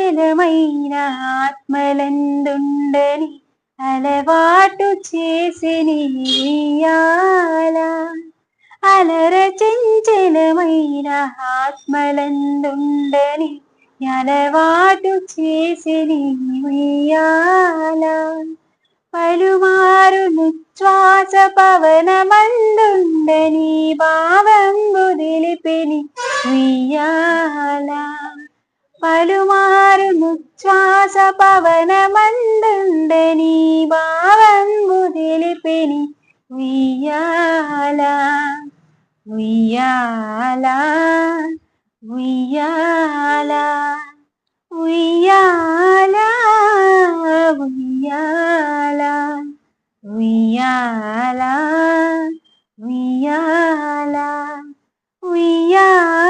చంచలమైన ఆత్మలందుండని అలవాటు చేసిని ఉయ్యాల. అలర చంచలమైన ఆత్మలందుండని అలవాటు చేసిని ఉయ్యాల. పలుమారు నిశ్వాస పవనమందుండని భావంబు దిలిపిని ఉయ్యాల. పలుమారు నిశ్వాస పవనమందుండని భావంబు దిలిపిని ఉయ్యాల. ఉయ్యాల ఉయ్యాల ఉయ్యాల ఉయ్యాల ఉయ్యాల ఉయ్యాల ఉయ్యాల.